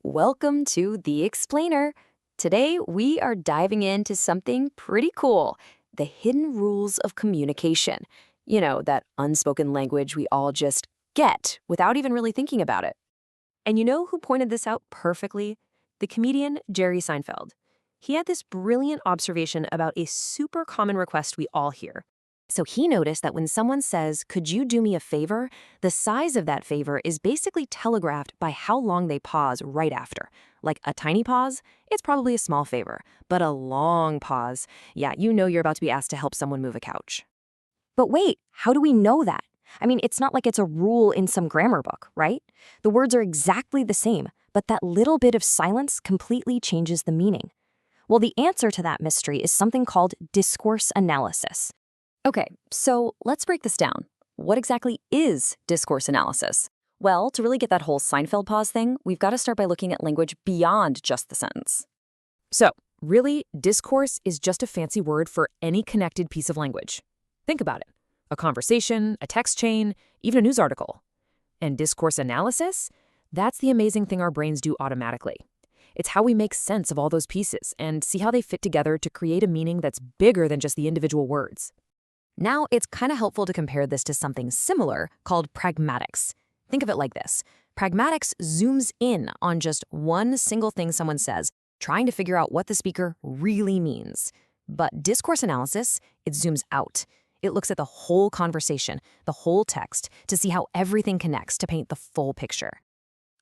Welcome to The Explainer. Today, we are diving into something pretty cool, the hidden rules of communication. You know, that unspoken language we all just get without even really thinking about it. And you know who pointed this out perfectly? The comedian Jerry Seinfeld. He had this brilliant observation about a super common request we all hear. So he noticed that when someone says, "Could you do me a favor?" the size of that favor is basically telegraphed by how long they pause right after. Like a tiny pause, it's probably a small favor, but a long pause, yeah, you know you're about to be asked to help someone move a couch. But wait, how do we know that? I mean, it's not like it's a rule in some grammar book, right? The words are exactly the same, but that little bit of silence completely changes the meaning. Well, the answer to that mystery is something called discourse analysis. Okay, so let's break this down. What exactly is discourse analysis? Well, to really get that whole Seinfeld pause thing, we've got to start by looking at language beyond just the sentence. So, really, discourse is just a fancy word for any connected piece of language. Think about it. A conversation, a text chain, even a news article. And discourse analysis? That's the amazing thing our brains do automatically. It's how we make sense of all those pieces and see how they fit together to create a meaning that's bigger than just the individual words. Now, it's kind of helpful to compare this to something similar called pragmatics. Think of it like this. Pragmatics zooms in on just one single thing someone says, trying to figure out what the speaker really means. But discourse analysis, it zooms out. It looks at the whole conversation, the whole text, to see how everything connects to paint the full picture.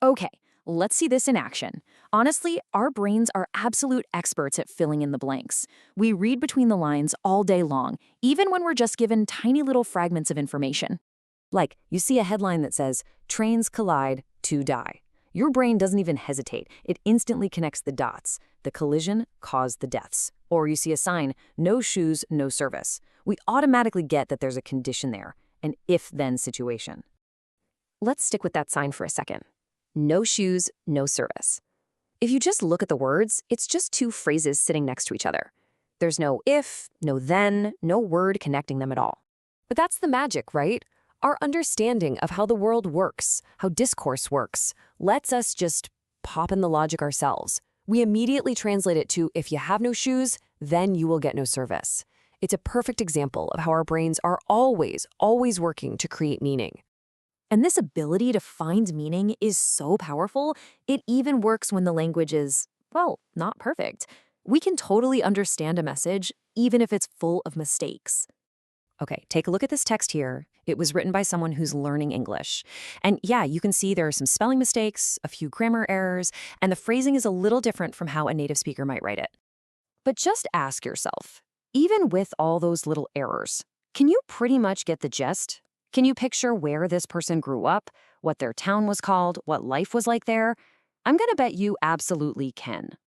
Okay, let's see this in action. Honestly, our brains are absolute experts at filling in the blanks. We read between the lines all day long, even when we're just given tiny little fragments of information. Like, you see a headline that says, "Trains collide, 2 die." Your brain doesn't even hesitate. It instantly connects the dots. The collision caused the deaths. Or you see a sign, "No shoes, no service." We automatically get that there's a condition there, an if-then situation. Let's stick with that sign for a second. No shoes, no service. If you just look at the words, it's just two phrases sitting next to each other. There's no if, no then, no word connecting them at all. But that's the magic, right? Our understanding of how the world works, how discourse works, lets us just pop in the logic ourselves. We immediately translate it to, if you have no shoes, then you will get no service. It's a perfect example of how our brains are always working to create meaning. And this ability to find meaning is so powerful, it even works when the language is, well, not perfect. We can totally understand a message, even if it's full of mistakes. Okay, take a look at this text here. It was written by someone who's learning English. And yeah, you can see there are some spelling mistakes, a few grammar errors, and the phrasing is a little different from how a native speaker might write it. But just ask yourself, even with all those little errors, can you pretty much get the gist? Can you picture where this person grew up, what their town was called, what life was like there? I'm gonna bet you absolutely can.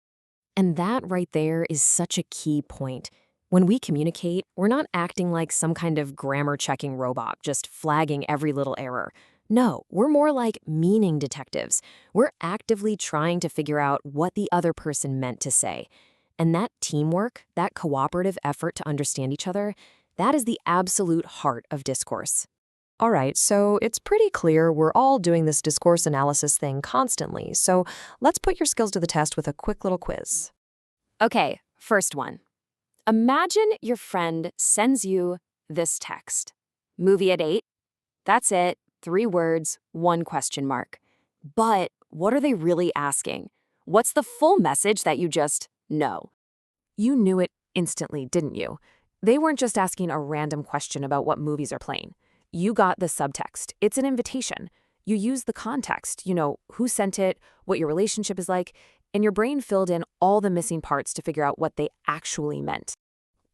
And that right there is such a key point. When we communicate, we're not acting like some kind of grammar-checking robot, just flagging every little error. No, we're more like meaning detectives. We're actively trying to figure out what the other person meant to say. And that teamwork, that cooperative effort to understand each other, that is the absolute heart of discourse. All right, so it's pretty clear we're all doing this discourse analysis thing constantly, so let's put your skills to the test with a quick little quiz. Okay, first one. Imagine your friend sends you this text. Movie at 8? That's it. 3 words, 1 question mark. But what are they really asking? What's the full message that you just know? You knew it instantly, didn't you? They weren't just asking a random question about what movies are playing. You got the subtext. It's an invitation. You used the context, who sent it, what your relationship is like, and your brain filled in all the missing parts to figure out what they actually meant.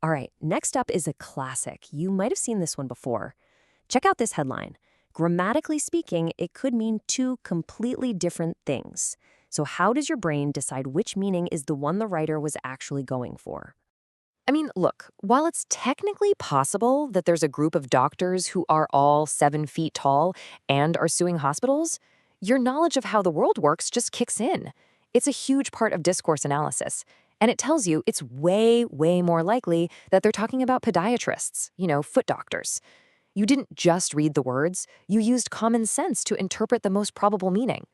All right, next up is a classic. You might have seen this one before. Check out this headline. Grammatically speaking, it could mean 2 completely different things. So how does your brain decide which meaning is the one the writer was actually going for? I mean, look, while it's technically possible that there's a group of doctors who are all 7 feet tall and are suing hospitals, your knowledge of how the world works just kicks in. It's a huge part of discourse analysis, and it tells you it's way more likely that they're talking about podiatrists, foot doctors. You didn't just read the words, you used common sense to interpret the most probable meaning.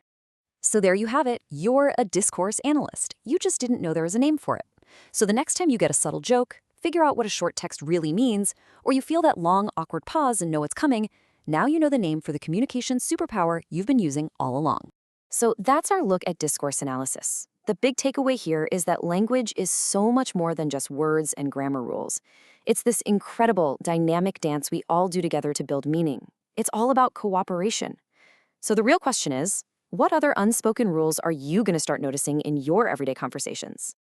So there you have it. You're a discourse analyst. You just didn't know there was a name for it. So the next time you get a subtle joke, figure out what a short text really means, or you feel that long, awkward pause and know it's coming, now you know the name for the communication superpower you've been using all along. So that's our look at discourse analysis. The big takeaway here is that language is so much more than just words and grammar rules. It's this incredible, dynamic dance we all do together to build meaning. It's all about cooperation. So the real question is, what other unspoken rules are you going to start noticing in your everyday conversations?